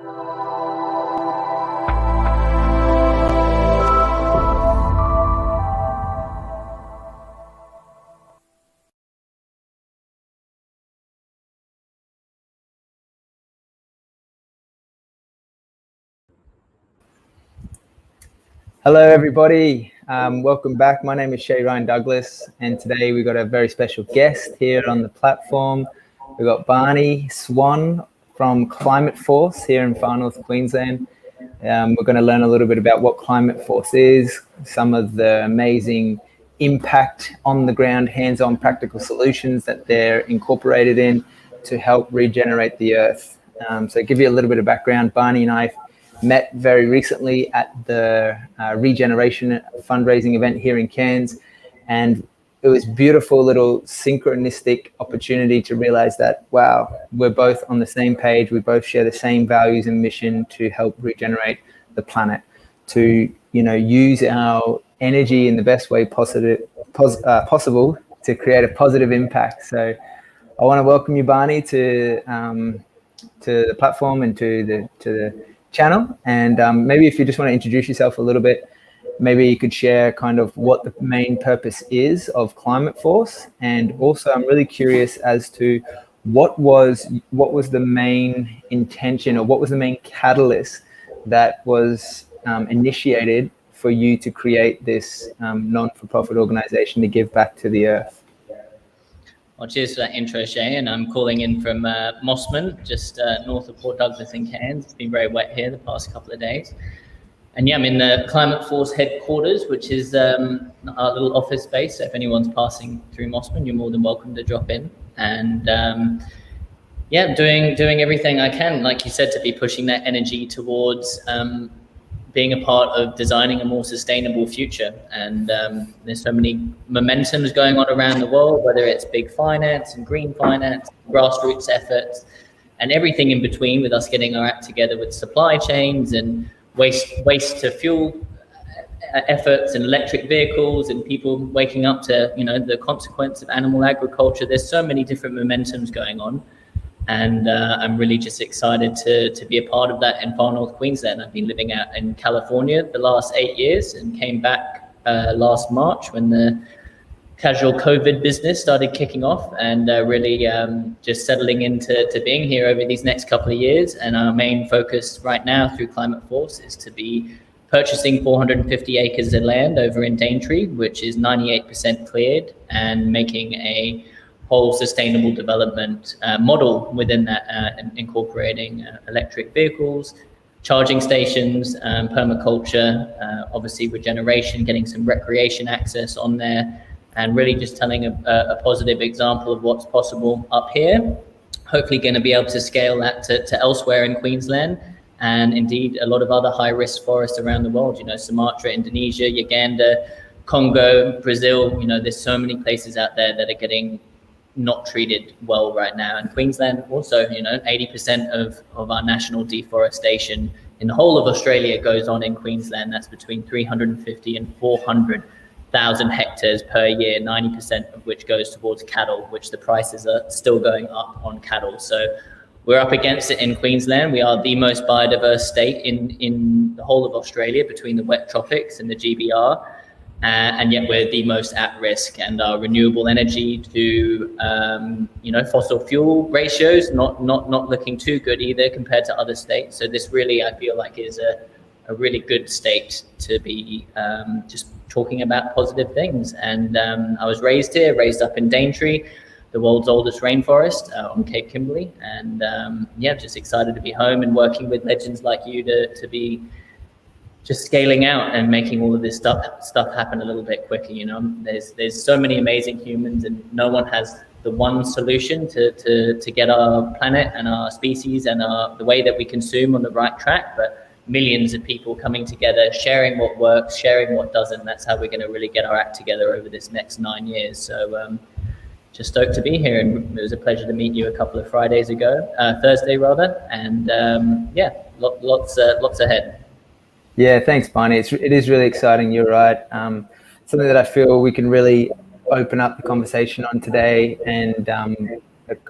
Hello, everybody. Welcome back. My name is Shay Ryan Douglas, and today we've got a very special guest here on the platform. We've got Barney Swan from ClimateForce here in Far North Queensland. We're going to learn a little bit about what ClimateForce is, some of the amazing impact on the ground, hands-on practical solutions that they're incorporated in to help regenerate the earth. So give you a little bit of background. Barney and I met very recently at the Regeneration fundraising event here in Cairns, and it was beautiful little synchronistic opportunity to realize that, wow, we're both on the same page. We both share the same values and mission to help regenerate the planet, to use our energy in the best way possible to create a positive impact. So I want to welcome you, Barney, to the platform and to the channel, and maybe if you just want to introduce yourself a little bit, maybe you could share kind of what the main purpose is of ClimateForce, and also I'm really curious as to what was the main intention, or what was the main catalyst that was initiated for you to create this non-for-profit organization to give back to the earth. Well, cheers for that intro, Shay, and I'm calling in from Mossman, just north of Port Douglas in Cairns. It's been very wet here the past couple of days. And yeah, I'm in the ClimateForce headquarters, which is our little office space. So if anyone's passing through Mossman, you're more than welcome to drop in. And yeah, doing everything I can, like you said, to be pushing that energy towards being a part of designing a more sustainable future. And there's so many momentums going on around the world, whether it's big finance and green finance, grassroots efforts, and everything in between, with us getting our act together with supply chains and waste to fuel efforts and electric vehicles, and people waking up to the consequence of animal agriculture. There's so many different momentums going on. And I'm really just excited to be a part of that in Far North Queensland. I've been living out in California the last 8 years, and came back last March when the casual COVID business started kicking off, and really just settling into being here over these next couple of years. And our main focus right now through ClimateForce is to be purchasing 450 acres of land over in Daintree, which is 98% cleared, and making a whole sustainable development model within that, incorporating electric vehicles, charging stations, permaculture, obviously regeneration, getting some recreation access on there, and really just telling a positive example of what's possible up here. Hopefully going to be able to scale that to elsewhere in Queensland, and indeed a lot of other high-risk forests around the world, Sumatra, Indonesia, Uganda, Congo, Brazil. There's so many places out there that are getting not treated well right now. And Queensland also, 80% of our national deforestation in the whole of Australia goes on in Queensland. That's between 350 and 400,000 hectares per year, 90% of which goes towards cattle, which the prices are still going up on cattle. So we're up against it in Queensland. We are the most biodiverse state in the whole of Australia, between the wet tropics and the GBR. And yet we're the most at risk, and our renewable energy to fossil fuel ratios not looking too good either compared to other states. So this really, I feel like, is a really good state to be just talking about positive things. And I was raised up in Daintree, the world's oldest rainforest on Cape Kimberley, and yeah, just excited to be home and working with legends like you to be just scaling out and making all of this stuff happen a little bit quicker. There's so many amazing humans, and no one has the one solution to get our planet and our species and the way that we consume on the right track, but millions of people coming together, sharing what works, sharing what doesn't. That's how we're going to really get our act together over this next 9 years. So just stoked to be here, and it was a pleasure to meet you a couple of Thursday rather, and yeah, lots ahead. Yeah, thanks, Barney. It is really exciting. You're right. Something that I feel we can really open up the conversation on today, and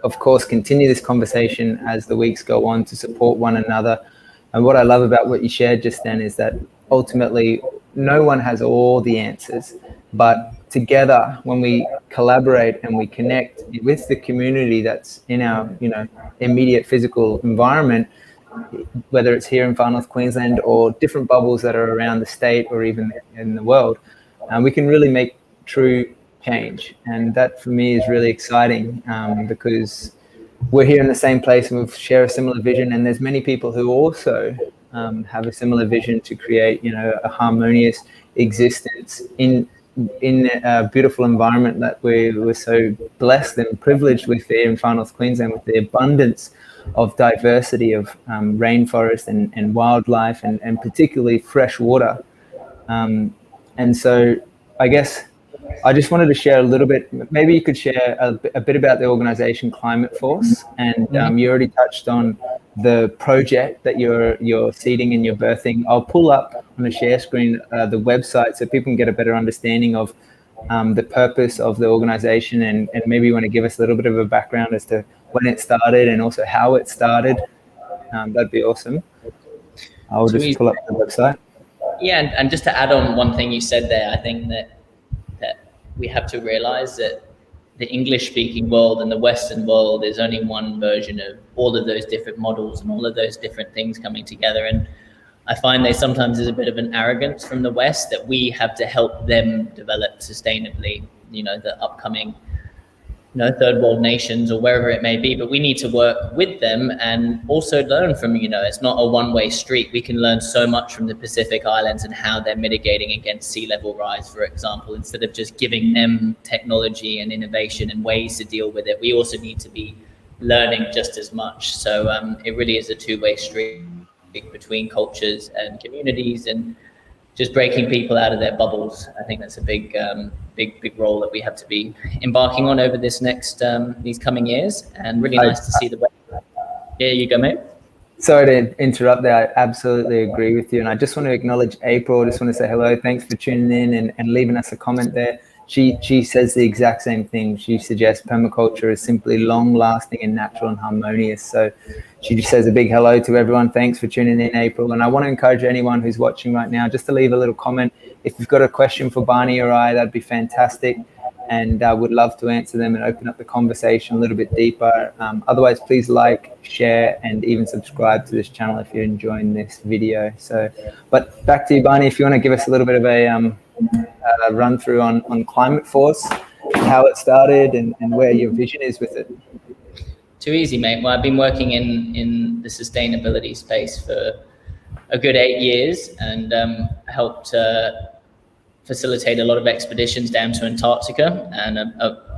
of course continue this conversation as the weeks go on to support one another And what I love about what you shared just then is that ultimately no one has all the answers, but together when we collaborate and we connect with the community that's in our immediate physical environment, whether it's here in Far North Queensland or different bubbles that are around the state or even in the world, we can really make true change. And that for me is really exciting, because we're here in the same place and we share a similar vision, and there's many people who also have a similar vision to create a harmonious existence in a beautiful environment that we're so blessed and privileged with here in Far North Queensland, with the abundance of diversity of rainforest and wildlife and particularly fresh water. And so I guess I just wanted to share a little bit. Maybe you could share a bit about the organization ClimateForce, and you already touched on the project that you're seeding and you're birthing. I'll pull up on the share screen the website so people can get a better understanding of the purpose of the organization, and maybe you want to give us a little bit of a background as to when it started and also how it started. That'd be awesome. I'll just pull up the website. Yeah, and just to add on one thing you said there, I think that we have to realize that the English-speaking world and the Western world is only one version of all of those different models and all of those different things coming together. And I find there sometimes is a bit of an arrogance from the West that we have to help them develop sustainably, the upcoming third world nations or wherever it may be, but we need to work with them and also learn from, it's not a one-way street. We can learn so much from the Pacific Islands and how they're mitigating against sea level rise, for example, instead of just giving them technology and innovation and ways to deal with it. We also need to be learning just as much. So it really is a two-way street between cultures and communities, and just breaking people out of their bubbles. I think that's a big role that we have to be embarking on over this next these coming years. And really nice to see the way. Yeah, you go, mate. Sorry to interrupt there. I absolutely agree with you. And I just want to acknowledge April. I just want to say hello. Thanks for tuning in and leaving us a comment there. She says the exact same thing. She suggests permaculture is simply long-lasting and natural and harmonious. So she just says a big hello to everyone. Thanks for tuning in, April. And I want to encourage anyone who's watching right now just to leave a little comment. If you've got a question for Barney or I, that'd be fantastic. And I would love to answer them and open up the conversation a little bit deeper. Otherwise, please like, share, and even subscribe to this channel if you're enjoying this video. So, but back to you, Barney, if you want to give us a little bit of a run through on ClimateForce, how it started and where your vision is with it. Too easy, mate. Well, I've been working in the sustainability space for a good 8 years, and helped facilitate a lot of expeditions down to Antarctica. And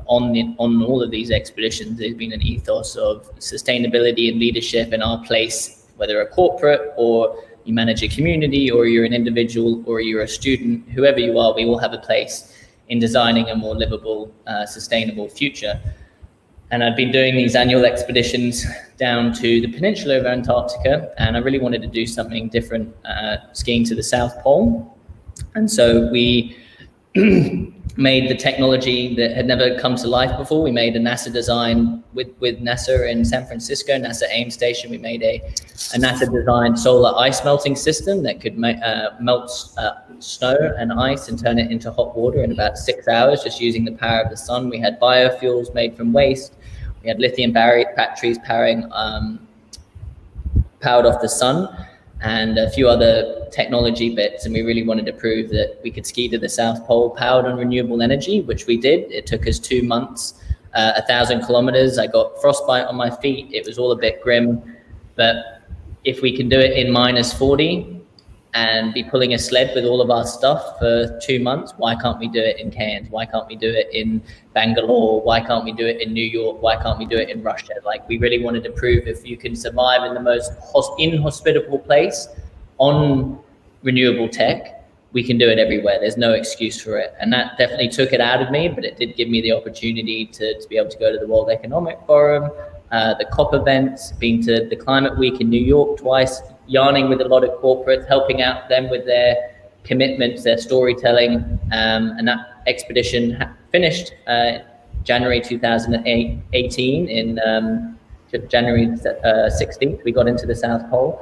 on all of these expeditions, there's been an ethos of sustainability and leadership in our place, whether a corporate or you manage a community or you're an individual or you're a student, whoever you are, we all have a place in designing a more livable, sustainable future. And I've been doing these annual expeditions down to the peninsula of Antarctica, and I really wanted to do something different, skiing to the South Pole. And so we made the technology that had never come to life before. We made a NASA design with NASA in San Francisco, NASA Ames Station. We made a NASA designed solar ice melting system that could melt snow and ice and turn it into hot water in about 6 hours, just using the power of the sun. We had biofuels made from waste. We had lithium batteries powered off the sun, and a few other technology bits. And we really wanted to prove that we could ski to the South Pole powered on renewable energy, which we did. It took us 2 months, 1,000 kilometers. I got frostbite on my feet. It was all a bit grim, but if we can do it in -40 and be pulling a sled with all of our stuff for 2 months, why can't we do it in Cairns? Why can't we do it in Bangalore? Why can't we do it in New York? Why can't we do it in Russia? Like, we really wanted to prove if you can survive in the most inhospitable place on renewable tech, we can do it everywhere. There's no excuse for it. And that definitely took it out of me, but it did give me the opportunity to be able to go to the World Economic Forum, the COP events, been to the Climate Week in New York twice, yarning with a lot of corporates, helping out them with their commitments, their storytelling. And that expedition finished January 2018 in January 16th. We got into the South Pole.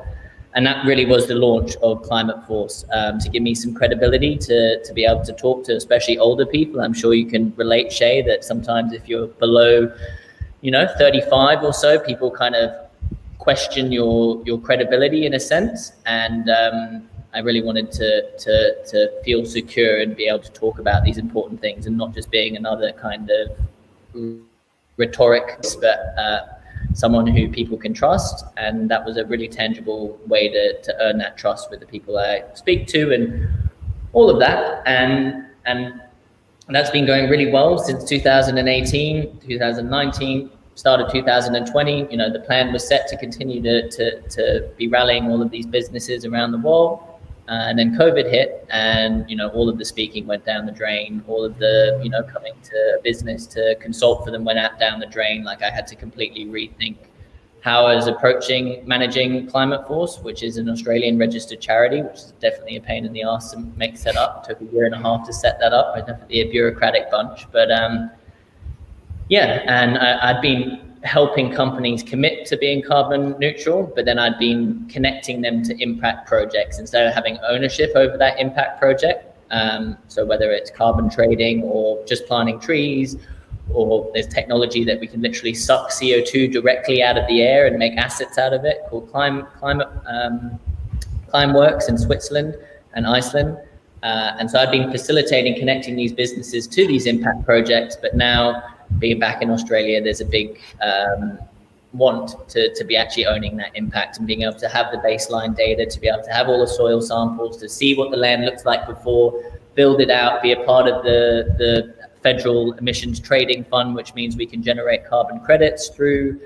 And that really was the launch of ClimateForce, to give me some credibility to be able to talk to especially older people. I'm sure you can relate, Shay, that sometimes if you're below, 35 or so, people kind of question your credibility in a sense. And I really wanted to feel secure and be able to talk about these important things and not just being another kind of rhetoric, but someone who people can trust. And that was a really tangible way to earn that trust with the people I speak to and all of that. And that's been going really well since 2018, 2019, started 2020. The plan was set to continue to be rallying all of these businesses around the world. And then COVID hit, and all of the speaking went down the drain. All of the coming to a business to consult for them went out down the drain. Like, I had to completely rethink how I was approaching managing ClimateForce, which is an Australian registered charity, which is definitely a pain in the ass to make set up. It took a year and a half to set that up. We're definitely a bureaucratic bunch, but and I'd been helping companies commit to being carbon neutral, but then I'd been connecting them to impact projects instead of having ownership over that impact project. So whether it's carbon trading or just planting trees, or there's technology that we can literally suck CO2 directly out of the air and make assets out of it, called Climeworks in Switzerland and Iceland. And so I've been facilitating connecting these businesses to these impact projects, but now being back in Australia, there's a big want to be actually owning that impact and being able to have the baseline data, to be able to have all the soil samples, to see what the land looks like before, build it out, be a part of the federal emissions trading fund, which means we can generate carbon credits through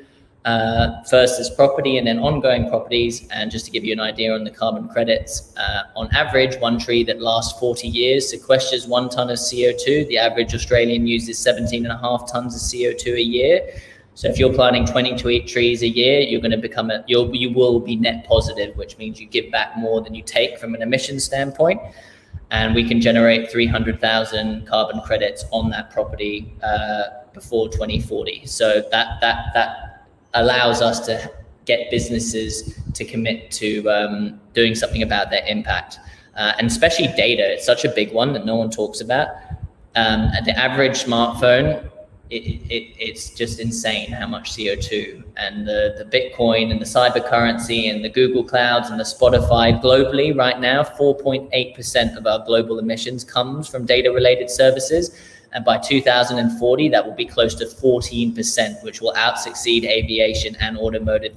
first as property and then ongoing properties. And just to give you an idea on the carbon credits, on average, one tree that lasts 40 years sequesters 1 ton of CO2. The average Australian uses 17.5 tons of CO2 a year. So if you're planting 20 trees a year, you're going to become you will be net positive, which means you give back more than you take from an emissions standpoint. And we can generate 300,000 carbon credits on that property before 2040. So that allows us to get businesses to commit to doing something about their impact. And especially data, it's such a big one that no one talks about. The average smartphone, it's just insane how much CO2, and the Bitcoin and the cyber currency and the Google Clouds and the Spotify globally right now, 4.8% of our global emissions comes from data related services. And by 2040, that will be close to 14%, which will out-succeed aviation and automotive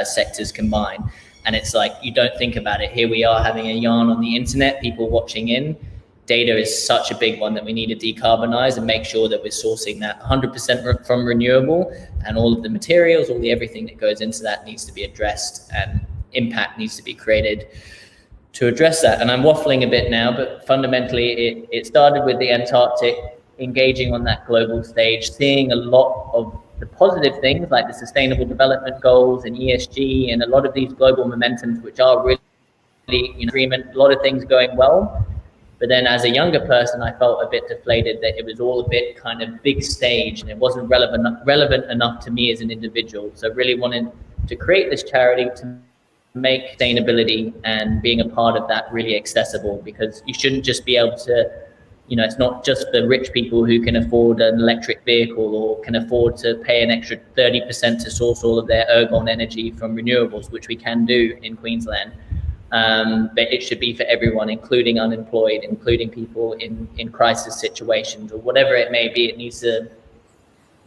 sectors combined. And it's like, you don't think about it. Here we are having a yarn on the internet, people watching in. Data is such a big one that we need to decarbonize and make sure that we're sourcing that 100% from renewable, and all of the materials, everything that goes into that needs to be addressed, and impact needs to be created to address that. And I'm waffling a bit now, but fundamentally it started with the Antarctic, engaging on that global stage, seeing a lot of the positive things like the Sustainable Development Goals and ESG and a lot of these global momentums, which are really agreement, a lot of things going well. But then as a younger person, I felt a bit deflated that it was all a bit kind of big stage and it wasn't relevant enough to me as an individual. So I really wanted to create this charity to make sustainability and being a part of that really accessible, because you shouldn't just be able to, it's not just the rich people who can afford an electric vehicle or can afford to pay an extra 30% to source all of their ergon energy from renewables, which we can do in Queensland. But it should be for everyone, including unemployed, including people in crisis situations or whatever it may be. It needs to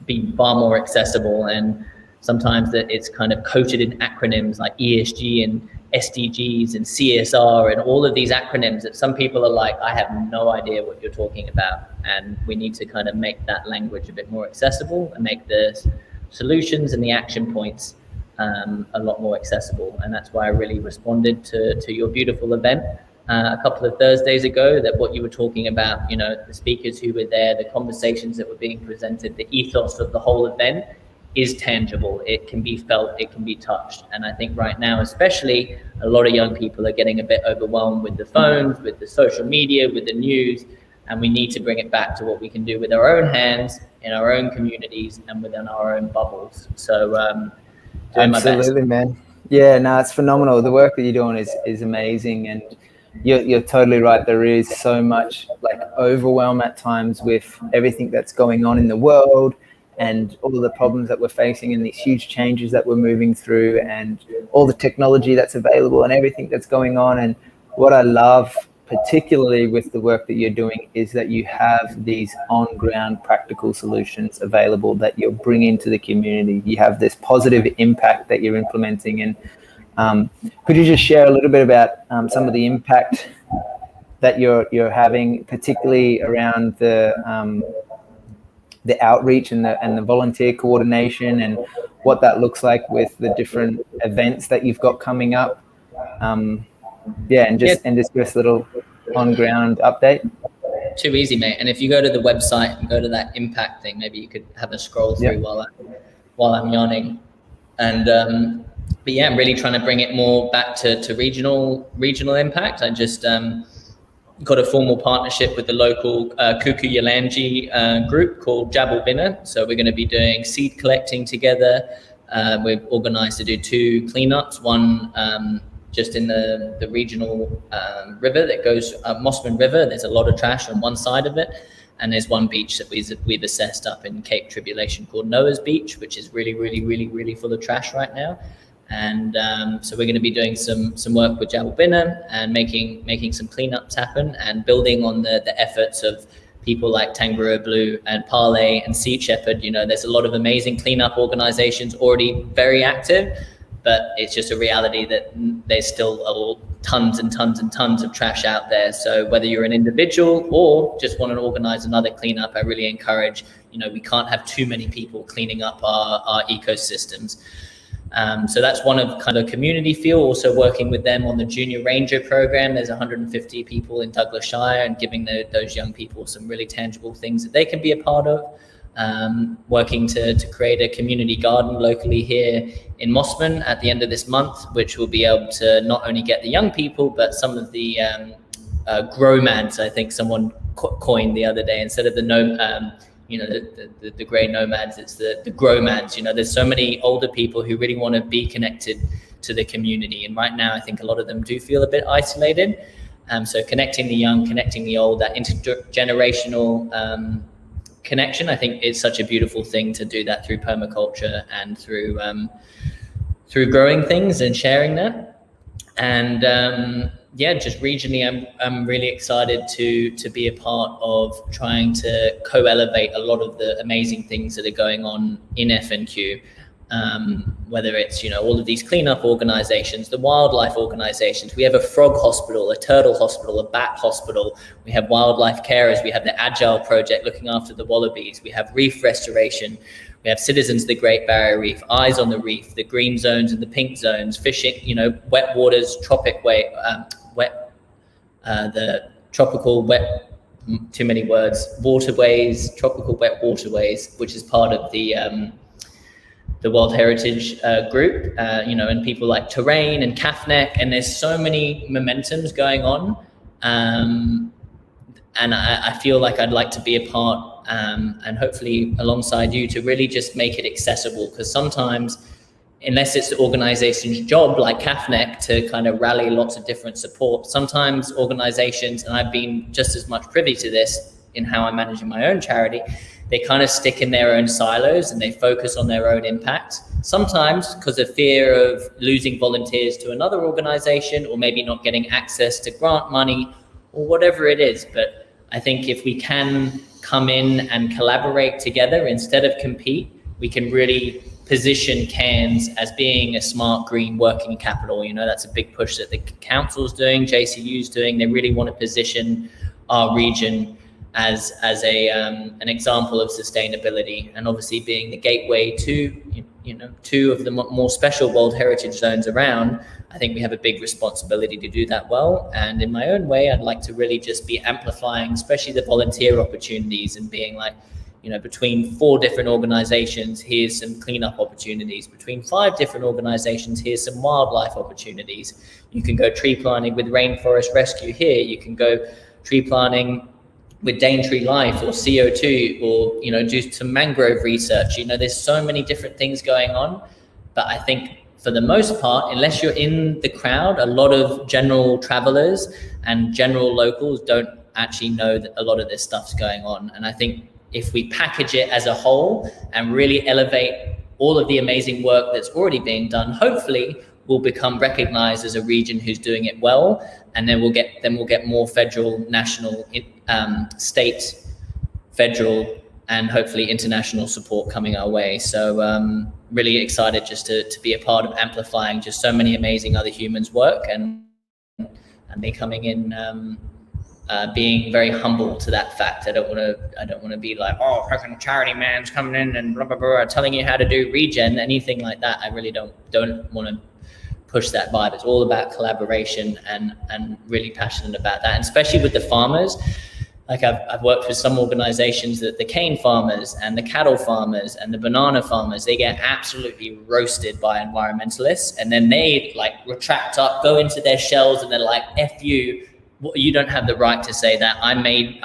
be far more accessible. And sometimes that it's kind of coated in acronyms like ESG and SDGs and CSR and all of these acronyms that some people are like, I have no idea what you're talking about. And we need to kind of make that language a bit more accessible and make the solutions and the action points a lot more accessible. And that's why I really responded to your beautiful event a couple of Thursdays ago, that what you were talking about, the speakers who were there, the conversations that were being presented, the ethos of the whole event is tangible. It can be felt, it can be touched. And I think right now, especially, a lot of young people are getting a bit overwhelmed with the phones, with the social media, with the news, and we need to bring it back to what we can do with our own hands, in our own communities, and within our own bubbles. So absolutely, man. Yeah, no, it's phenomenal. The work that you're doing is amazing, and you're totally right. There is so much like overwhelm at times with everything that's going on in the world and all of the problems that we're facing and these huge changes that we're moving through and all the technology that's available and everything that's going on. And what I love particularly with the work that you're doing is that you have these on-ground practical solutions available that you're bringing to the community. You have this positive impact that you're implementing. And could you just share a little bit about some of the impact that you're having, particularly around the outreach and the volunteer coordination and what that looks like with the different events that you've got coming up? And just give us a little on-ground update. Too easy, mate. And if you go to the website and go to that impact thing, maybe you could have a scroll through while I'm yawning. And but yeah, I'm really trying to bring it more back to regional impact. I just got a formal partnership with the local Kuku Yalanji group called Jabal Bina. So we're going to be doing seed collecting together. We've organized to do 2 cleanups, one just in the regional river that goes Mossman River. There's a lot of trash on one side of it, and there's one beach that we've assessed up in Cape Tribulation called Noah's Beach, which is really full of trash right now. And so we're going to be doing some work with Jabal Bina and making some cleanups happen and building on the efforts of people like Tangaroa Blue and Parley and Sea Shepherd. You know, there's a lot of amazing cleanup organizations already very active, but it's just a reality that there's still tons and tons of trash out there. So whether you're an individual or just want to organize another cleanup, I really encourage, we can't have too many people cleaning up our ecosystems. So that's one of kind of community feel, also working with them on the Junior Ranger program. There's 150 people in Douglas Shire and giving those young people some really tangible things that they can be a part of. Working to create a community garden locally here in Mossman at the end of this month, which will be able to not only get the young people, but some of the gromads, I think someone coined the other day, instead of the gray nomads, it's the gromads. There's so many older people who really want to be connected to the community. And right now, I think a lot of them do feel a bit isolated. So connecting the young, connecting the old, that intergenerational connection, I think it's such a beautiful thing to do that through permaculture and through growing things and sharing that. And just regionally, I'm really excited to be a part of trying to co-elevate a lot of the amazing things that are going on in FNQ. Whether it's, all of these cleanup organizations, the wildlife organizations. We have a frog hospital, a turtle hospital, a bat hospital. We have wildlife carers. We have the Agile project looking after the wallabies. We have reef restoration. We have Citizens of the Great Barrier Reef, Eyes on the Reef, the green zones and the pink zones, fishing, wet waters, the tropical wet, too many words, waterways, tropical wet waterways, which is part of the World Heritage group, and people like Terrain and CAFNEC, and there's so many momentums going on. And I feel like I'd like to be a part, and hopefully alongside you, to really just make it accessible, because sometimes, unless it's the organization's job, like CAFNEC, to kind of rally lots of different support, sometimes organizations, and I've been just as much privy to this in how I'm managing my own charity, they kind of stick in their own silos and they focus on their own impact. Sometimes because of fear of losing volunteers to another organization, or maybe not getting access to grant money, or whatever it is. But I think if we can come in and collaborate together instead of compete, we can really position Cairns as being a smart green working capital. That's a big push that the council's doing, JCU's doing. They really want to position our region as an example of sustainability, and obviously being the gateway to 2 of the more special World Heritage zones around. I think we have a big responsibility to do that well. And in my own way, I'd like to really just be amplifying, especially the volunteer opportunities, and being like, between 4 different organizations, here's some cleanup opportunities. Between 5 different organizations, here's some wildlife opportunities. You can go tree planting with Rainforest Rescue here. You can go tree planting with Daintree Life or CO2, or do some mangrove research. There's so many different things going on, but I think for the most part, unless you're in the crowd, a lot of general travelers and general locals don't actually know that a lot of this stuff's going on. And I think if we package it as a whole and really elevate all of the amazing work that's already being done, hopefully we'll become recognized as a region who's doing it well, and then we'll get more federal, national, state, federal, and hopefully international support coming our way. So really excited just to be a part of amplifying just so many amazing other humans' work, and me coming in, being very humble to that fact. I don't want to be like, oh, fucking charity man's coming in and blah blah blah, telling you how to do regen, anything like that. I really don't want to push that vibe. It's all about collaboration, and really passionate about that, and especially with the farmers. Like I've worked with some organizations that the cane farmers and the cattle farmers and the banana farmers, they get absolutely roasted by environmentalists, and then they like retract up, go into their shells, and they're like, F you, you don't have the right to say that. I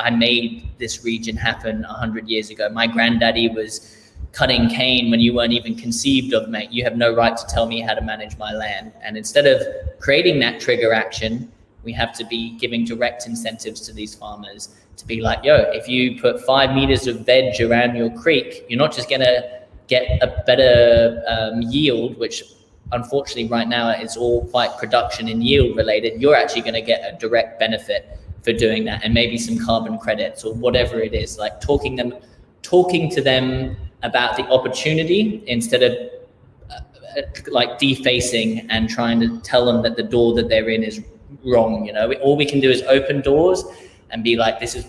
made this region happen 100 years ago. My granddaddy was cutting cane when you weren't even conceived of, mate. You have no right to tell me how to manage my land. And instead of creating that trigger action, we have to be giving direct incentives to these farmers to be like, yo, if you put 5 meters of veg around your creek, you're not just gonna get a better yield, which unfortunately right now it's all quite production and yield related. You're actually gonna get a direct benefit for doing that, and maybe some carbon credits or whatever it is, like talking to them about the opportunity instead of like defacing and trying to tell them that the door that they're in is wrong. You know, all we can do is open doors and be like, this is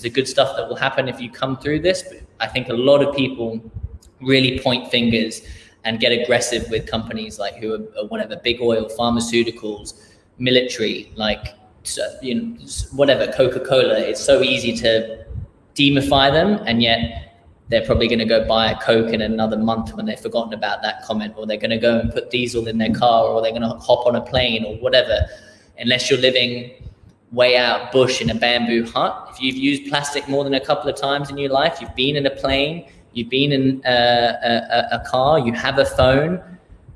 the good stuff that will happen if you come through this. But I think a lot of people really point fingers and get aggressive with companies like who are whatever, big oil, pharmaceuticals, military, like, you know, whatever, Coca-Cola. It's so easy to demify them, and yet they're probably going to go buy a Coke in another month when they've forgotten about that comment, or they're going to go and put diesel in their car, or they're going to hop on a plane or whatever. Unless you're living way out bush in a bamboo hut, if you've used plastic more than a couple of times in your life, you've been in a plane, you've been in a car, you have a phone,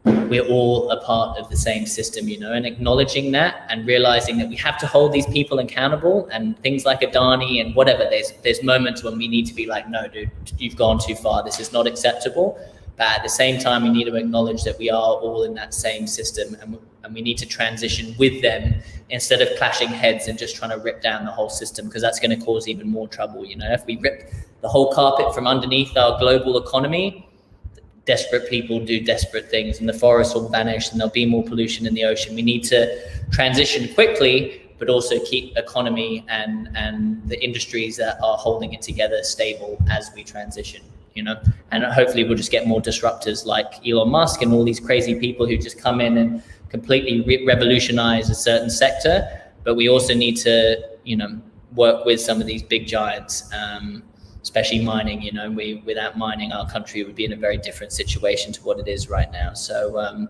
we're all a part of the same system, you know, and acknowledging that and realizing that we have to hold these people accountable, and things like Adani and whatever, there's moments when we need to be like, no, dude, you've gone too far. This is not acceptable. But at the same time, we need to acknowledge that we are all in that same system, and we need to transition with them instead of clashing heads and just trying to rip down the whole system, because that's going to cause even more trouble. You know, if we rip the whole carpet from underneath our global economy, desperate people do desperate things, and the forests will vanish, and there'll be more pollution in the ocean. We need to transition quickly, but also keep economy and the industries that are holding it together stable as we transition. You know, and hopefully we'll just get more disruptors like Elon Musk and all these crazy people who just come in and completely revolutionize a certain sector. But we also need to, you know, work with some of these big giants, especially mining. You know, without mining, our country would be in a very different situation to what it is right now. So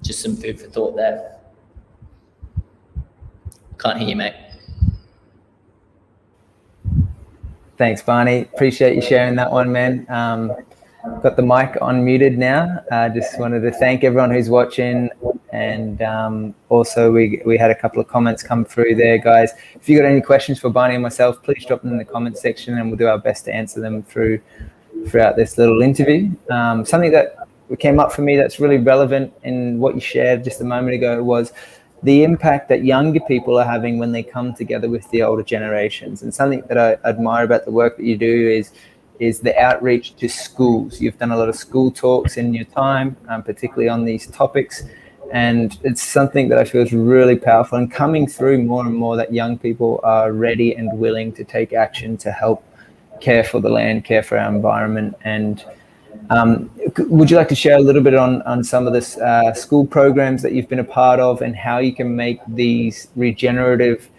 just some food for thought there. Can't hear you, mate. Thanks, Barney. Appreciate you sharing that one, man. Got the mic unmuted now. Just wanted to thank everyone who's watching, and also we had a couple of comments come through there, guys. If you got any questions for Barney and myself, please drop them in the comment section, and we'll do our best to answer them throughout this little interview. Something that came up for me that's really relevant in what you shared just a moment ago was the impact that younger people are having when they come together with the older generations. And something that I admire about the work that you do is the outreach to schools. You've done a lot of school talks in your time, particularly on these topics. And it's something that I feel is really powerful, and coming through more and more that young people are ready and willing to take action to help care for the land, care for our environment. And would you like to share a little bit on some of the school programs that you've been a part of, and how you can make these regenerative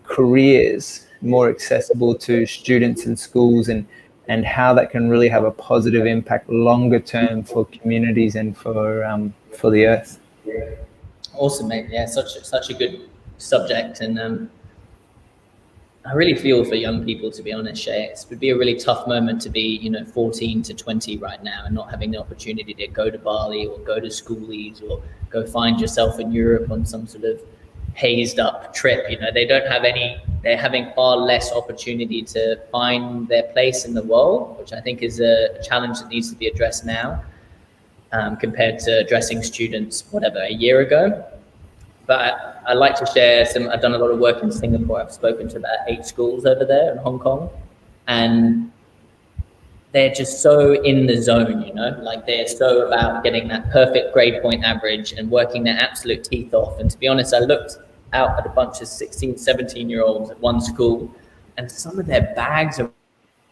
careers more accessible to students in schools, and how that can really have a positive impact longer term for communities and for the earth? Awesome, mate. Yeah, such a good subject, and I really feel for young people, to be honest, Shay. It would be a really tough moment to be, 14 to 20 right now and not having the opportunity to go to Bali or go to schoolies or go find yourself in Europe on some sort of hazed up trip. They don't have any, they're having far less opportunity to find their place in the world, which I think is a challenge that needs to be addressed now, compared to addressing students, a year ago. But I'd like to share I've done a lot of work in Singapore. I've spoken to about 8 schools over there in Hong Kong, and they're just so in the zone, like they're so about getting that perfect grade point average and working their absolute teeth off. And to be honest, I looked out at a bunch of 16, 17-year-olds at one school, and some of their bags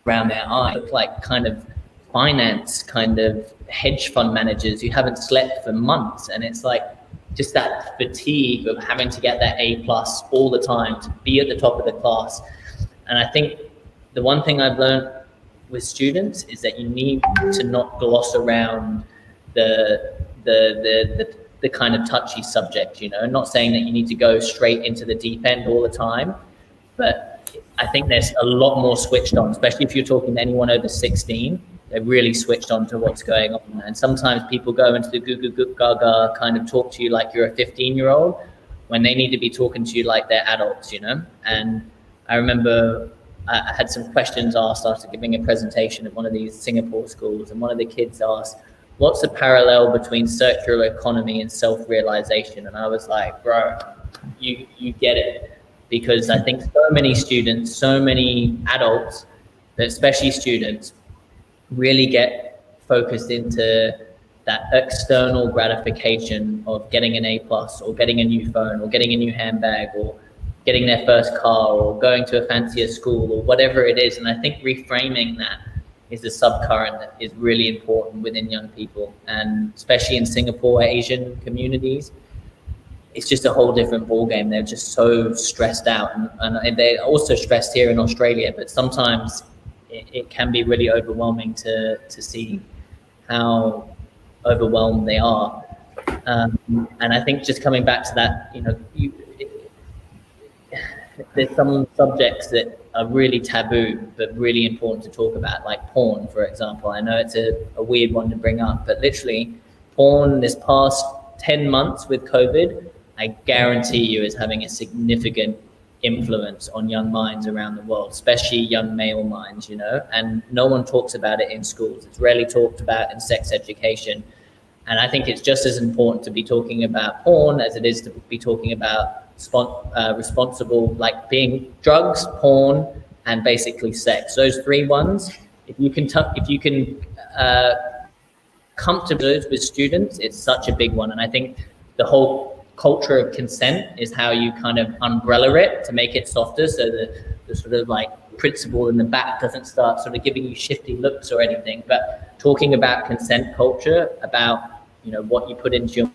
around their eyes look like kind of finance, kind of hedge fund managers who haven't slept for months. And it's like, just that fatigue of having to get that A+ all the time, to be at the top of the class. And I think the one thing I've learned with students is that you need to not gloss around the kind of touchy subject, I'm not saying that you need to go straight into the deep end all the time, but I think there's a lot more switched on, especially if you're talking to anyone over 16. They're really switched on to what's going on. And sometimes people go into the goo goo gaga kind of talk to you like you're a 15-year-old when they need to be talking to you like they're adults, And I remember I had some questions asked after giving a presentation at one of these Singapore schools, and one of the kids asked, what's the parallel between circular economy and self-realization? And I was like, bro, you get it. Because I think so many students, so many adults, but especially students, really get focused into that external gratification of getting an A+ or getting a new phone or getting a new handbag or getting their first car or going to a fancier school or whatever it is. And I think reframing that is a subcurrent that is really important within young people, and especially in Singapore, Asian communities. It's just a whole different ballgame. They're just so stressed out, and they're also stressed here in Australia, but sometimes it can be really overwhelming to see how overwhelmed they are. And I think just coming back to that, there's some subjects that are really taboo, but really important to talk about, like porn, for example. I know it's a weird one to bring up, but literally porn this past 10 months with COVID, I guarantee you is having a significant influence on young minds around the world, especially young male minds, and no one talks about it in schools. It's rarely talked about in sex education. And I think it's just as important to be talking about porn as it is to be talking about responsible, like being drugs, porn, and basically sex. Those 3 ones, if you can come to those with students, it's such a big one. And I think the whole culture of consent is how you kind of umbrella it to make it softer, so the sort of like principal in the back doesn't start sort of giving you shifty looks or anything. But talking about consent culture, about what you put into your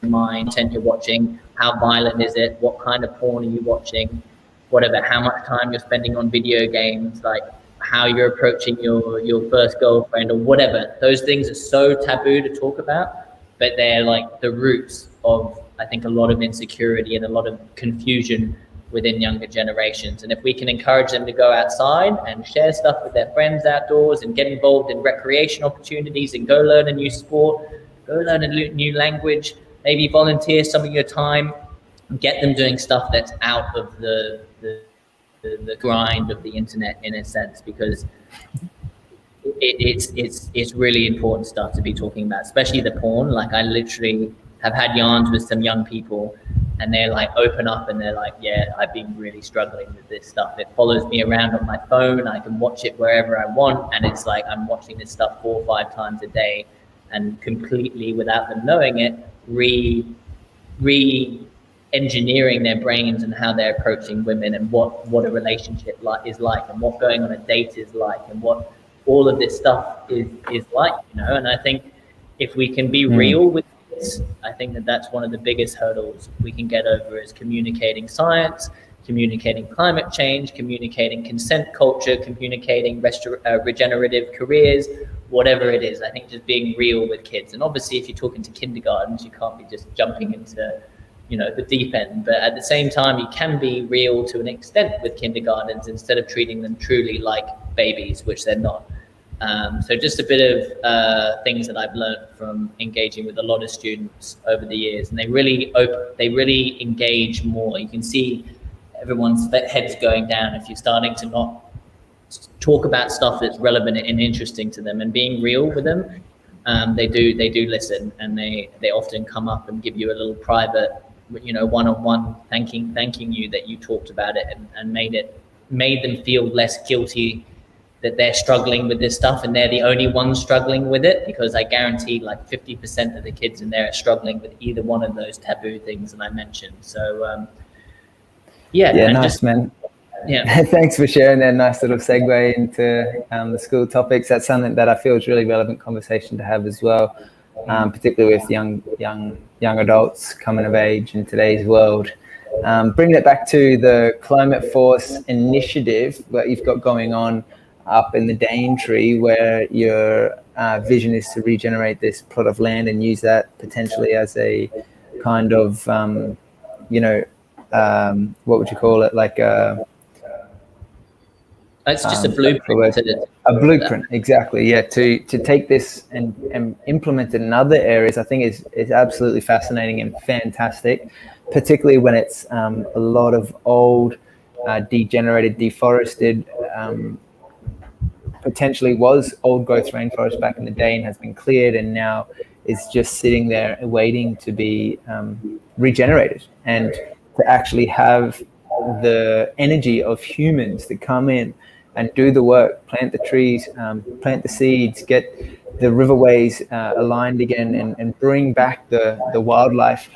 mind, content you're watching, how violent is it, what kind of porn are you watching, whatever, how much time you're spending on video games, like how you're approaching your first girlfriend or whatever. Those things are so taboo to talk about, but they're like the roots of, I think, a lot of insecurity and a lot of confusion within younger generations. And if we can encourage them to go outside and share stuff with their friends outdoors and get involved in recreation opportunities and go learn a new sport, go learn a new language, maybe volunteer some of your time, get them doing stuff that's out of the grind of the internet, in a sense, because it's really important stuff to be talking about, especially the porn. Like, I literally have had yarns with some young people, and they're like open up and they're like, yeah, I've been really struggling with this stuff. It follows me around on my phone. I can watch it wherever I want, and it's like I'm watching this stuff 4 or 5 times a day, and completely without them knowing it, re-engineering their brains and how they're approaching women, and what a relationship is like, and what going on a date is like, and what all of this stuff is like, And I think if we can be real with this, I think that's one of the biggest hurdles we can get over, is communicating science, communicating climate change, communicating consent culture, communicating regenerative careers, whatever it is. I think just being real with kids. And obviously, if you're talking to kindergartens, you can't be just jumping into the deep end. But at the same time, you can be real to an extent with kindergartens instead of treating them truly like babies, which they're not. So just a bit of things that I've learned from engaging with a lot of students over the years, and they really engage more. You can see everyone's heads going down if you're starting to not talk about stuff that's relevant and interesting to them, and being real with them. They do listen, and they often come up and give you a little private, one-on-one thanking you that you talked about it and made them feel less guilty that they're struggling with this stuff and they're the only ones struggling with it, because I guarantee like 50% of the kids in there are struggling with either one of those taboo things that I mentioned. So yeah, nice, man. Yeah. Thanks for sharing that nice little segue into the school topics. That's something that I feel is really relevant conversation to have as well, particularly with young adults coming of age in today's world. Bringing it back to the ClimateForce initiative that you've got going on up in the Daintree, where your vision is to regenerate this plot of land and use that potentially as a kind of, what would you call it? Like it's just a blueprint. A blueprint, exactly. Yeah, to take this and implement it in other areas, I think is absolutely fascinating and fantastic, particularly when it's a lot of old, degenerated, deforested, potentially was old growth rainforest back in the day and has been cleared and now is just sitting there waiting to be regenerated, and to actually have the energy of humans to come in and do the work, plant the trees, plant the seeds, get the riverways aligned again, and bring back the wildlife.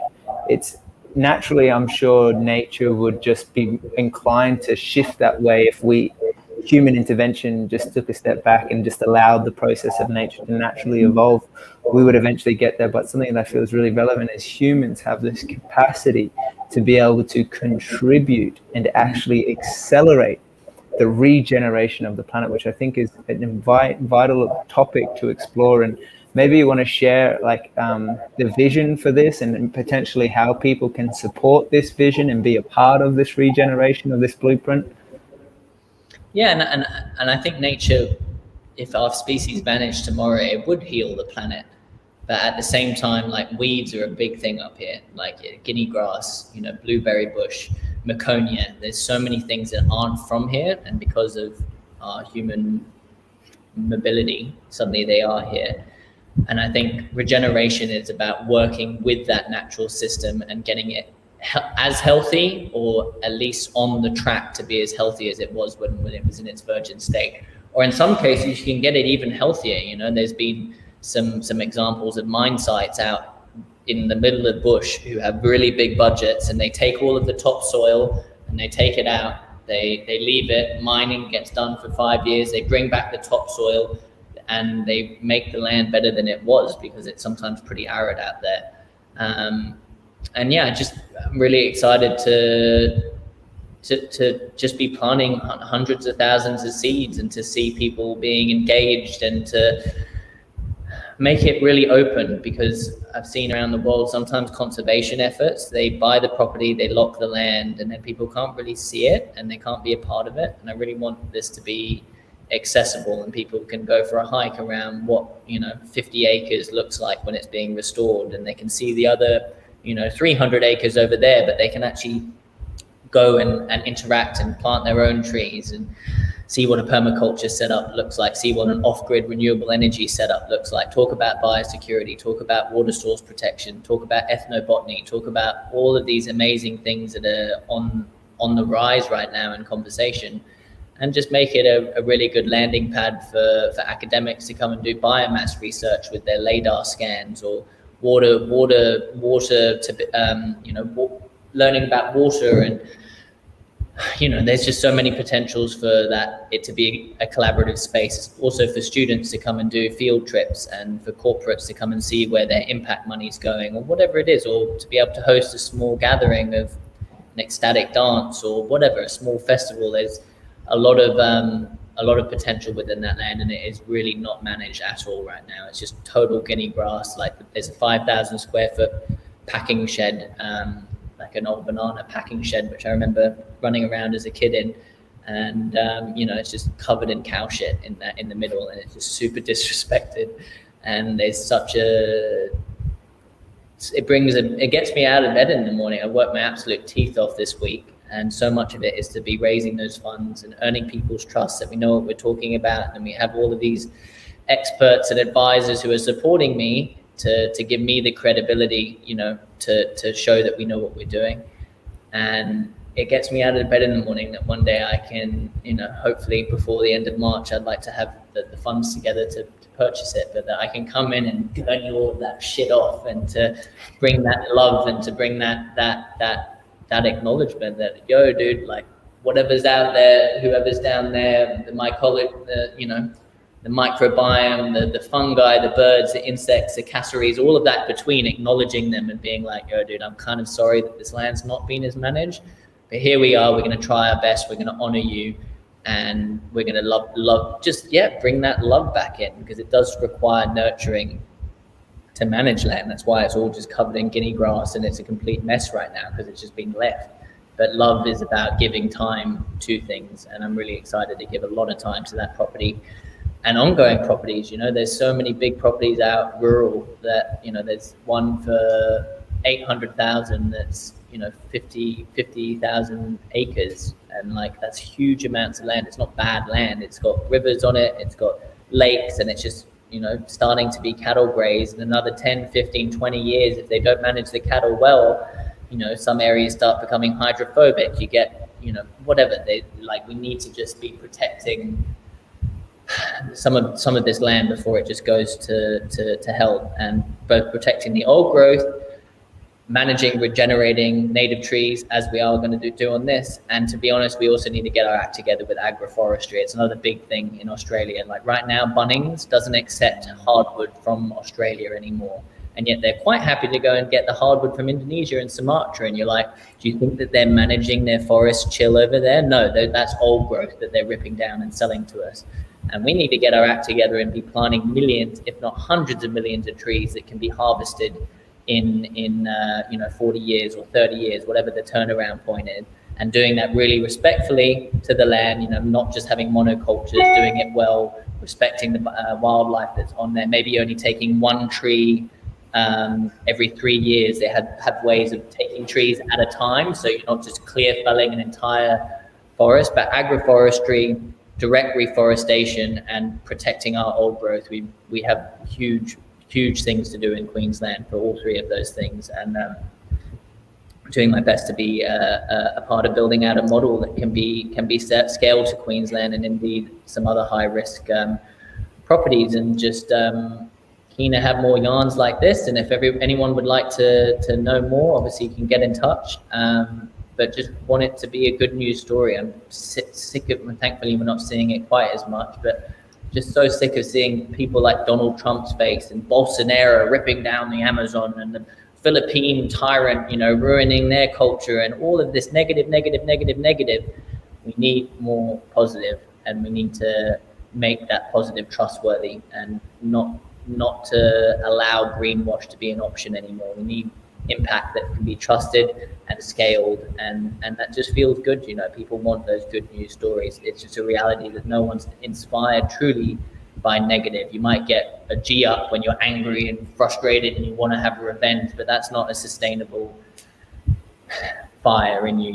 It's naturally, I'm sure nature would just be inclined to shift that way if human intervention just took a step back and just allowed the process of nature to naturally evolve. We would eventually get there. But something that I feel is really relevant is humans have this capacity to be able to contribute and actually accelerate the regeneration of the planet, which I think is an vital topic to explore. And maybe you want to share like the vision for this and potentially how people can support this vision and be a part of this regeneration of this blueprint. Yeah, and I think nature, if our species vanished tomorrow, it would heal the planet. But at the same time, like weeds are a big thing up here, like guinea grass, blueberry bush, Meconia. There's so many things that aren't from here, and because of our human mobility, suddenly they are here. And I think regeneration is about working with that natural system and getting it as healthy, or at least on the track to be as healthy as it was when it was in its virgin state. Or in some cases, you can get it even healthier. There's been some examples of mine sites out in the middle of the bush who have really big budgets, and they take all of the topsoil and they take it out. They leave it, mining gets done for 5 years, they bring back the topsoil and they make the land better than it was, because it's sometimes pretty arid out there. And yeah, I'm really excited to just be planting hundreds of thousands of seeds, and to see people being engaged, and to make it really open, because I've seen around the world sometimes conservation efforts, they buy the property, they lock the land, and then people can't really see it and they can't be a part of it. And I really want this to be accessible, and people can go for a hike around what 50 acres looks like when it's being restored, and they can see the other 300 acres over there, but they can actually go and interact and plant their own trees and see what a permaculture setup looks like, see what an off-grid renewable energy setup looks like, talk about biosecurity, talk about water source protection, talk about ethnobotany, talk about all of these amazing things that are on the rise right now in conversation, and just make it a really good landing pad for academics to come and do biomass research with their LiDAR scans, or water to learning about water. And there's just so many potentials for it to be a collaborative space, also for students to come and do field trips, and for corporates to come and see where their impact money is going, or whatever it is, or to be able to host a small gathering of an ecstatic dance, or whatever, a small festival. There's a lot of potential within that land, and it is really not managed at all right now. It's just total guinea grass. Like, there's a 5,000 square foot packing shed like an old banana packing shed, which I remember running around as a kid in. And it's just covered in cow shit in the middle, and it's just super disrespected. And there's such it gets me out of bed in the morning. I worked my absolute teeth off this week, and so much of it is to be raising those funds and earning people's trust that we know what we're talking about, and we have all of these experts and advisors who are supporting me to give me the credibility, to show that we know what we're doing. And it gets me out of bed in the morning that one day I can, hopefully before the end of March, I'd like to have the funds together to purchase it, but that I can come in and burn you all of that shit off, and to bring that love, and to bring that acknowledgement that, yo, dude, like, whatever's out there, whoever's down there, the mycology, the microbiome, the fungi, the birds, the insects, the cassowaries, all of that between, acknowledging them and being like, yo, dude, I'm kind of sorry that this land's not been as managed, but here we are, we're going to try our best, we're going to honor you, and we're going to love, bring that love back in, because it does require nurturing to manage land. That's why it's all just covered in guinea grass, and it's a complete mess right now because it's just been left. But love is about giving time to things, and I'm really excited to give a lot of time to that property and ongoing properties. There's so many big properties out rural that, there's one for 800,000 that's 50,000 acres, and like, that's huge amounts of land. It's not bad land, it's got rivers on it, it's got lakes, and it's just starting to be cattle grazed. In another 10, 15, 20 years, if they don't manage the cattle well, some areas start becoming hydrophobic. You get whatever they like. We need to just be protecting some of this land before it just goes to hell, and both protecting the old growth, managing, regenerating native trees, as we are going to do on this. And to be honest, we also need to get our act together with agroforestry. It's another big thing in Australia. Like right now, Bunnings doesn't accept hardwood from Australia anymore, and yet they're quite happy to go and get the hardwood from Indonesia and Sumatra. And you're like, do you think that they're managing their forest chill over there? No, that's old growth that they're ripping down and selling to us. And we need to get our act together and be planting millions, if not hundreds of millions of trees that can be harvested in 40 years or 30 years, whatever the turnaround point is, and doing that really respectfully to the land, not just having monocultures, doing it well, respecting the wildlife that's on there, maybe only taking one tree every 3 years. They have ways of taking trees at a time, so you're not just clear felling an entire forest, but agroforestry, direct reforestation, and protecting our old growth. We have huge things to do in Queensland for all three of those things, and doing my best to be a part of building out a model that can be scaled to Queensland and indeed some other high risk properties, and just keen to have more yarns like this. And if anyone would like to know more, obviously you can get in touch, but just want it to be a good news story. I'm sick of, and thankfully we're not seeing it quite as much, but just so sick of seeing people like Donald Trump's face and Bolsonaro ripping down the Amazon, and the Philippine tyrant, ruining their culture, and all of this negative. We need more positive, and we need to make that positive trustworthy, and not to allow greenwash to be an option anymore. We need impact that can be trusted and scaled, and that just feels good. People want those good news stories. It's just a reality that no one's inspired truly by negative. You might get a G up when you're angry and frustrated and you want to have revenge, but that's not a sustainable fire in you.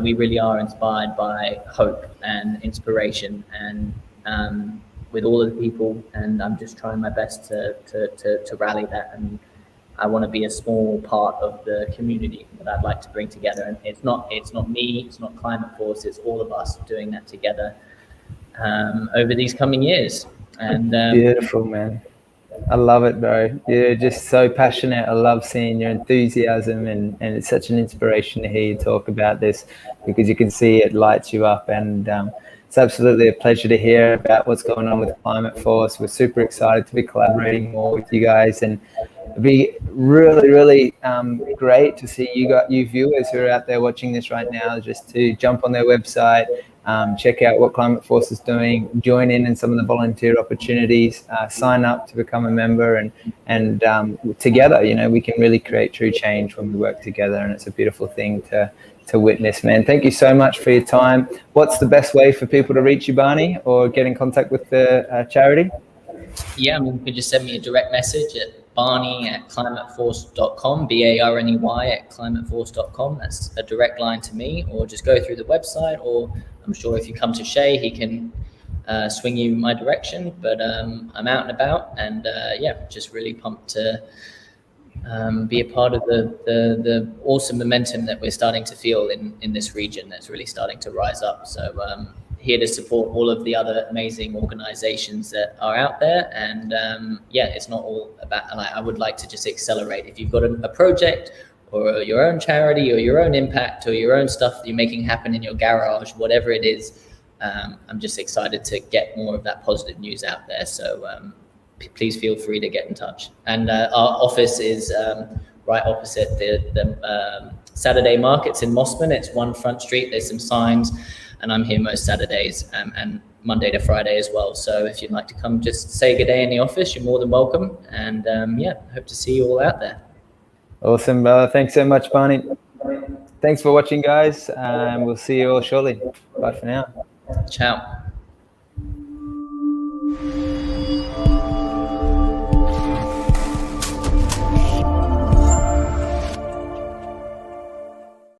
We really are inspired by hope and inspiration, and with all of the people, and I'm just trying my best to rally that. And I want to be a small part of the community that I'd like to bring together. And it's not me, it's not ClimateForce, it's all of us doing that together over these coming years. And beautiful, man. I love it, bro. You're just so passionate. I love seeing your enthusiasm, and it's such an inspiration to hear you talk about this, because you can see it lights you up. And it's absolutely a pleasure to hear about what's going on with ClimateForce. We're super excited to be collaborating more with you guys, and it'd be really, really great to see you viewers who are out there watching this right now, just to jump on their website, check out what ClimateForce is doing, join in some of the volunteer opportunities, sign up to become a member, and together, we can really create true change when we work together, and it's a beautiful thing to witness, man. Thank you so much for your time. What's the best way for people to reach you, Barney, or get in contact with the charity? Yeah, you can just send me a direct message at barney@climateforce.com, BARNEY@climateforce.com. That's a direct line to me, or just go through the website, or I'm sure if you come to Shay, he can swing you my direction. But I'm out and about, and just really pumped to be a part of the awesome momentum that we're starting to feel in this region that's really starting to rise up. So here to support all of the other amazing organizations that are out there. And it's not all about, I would like to just accelerate. If you've got a project or your own charity or your own impact or your own stuff that you're making happen in your garage, whatever it is, I'm just excited to get more of that positive news out there. So please feel free to get in touch. And our office is right opposite the Saturday markets in Mossman. It's one front street. There's some signs, and I'm here most Saturdays and Monday to Friday as well. So if you'd like to come just say good day in the office, you're more than welcome. And hope to see you all out there. Awesome, brother. Thanks so much, Barney. Thanks for watching, guys. We'll see you all shortly. Bye for now. Ciao.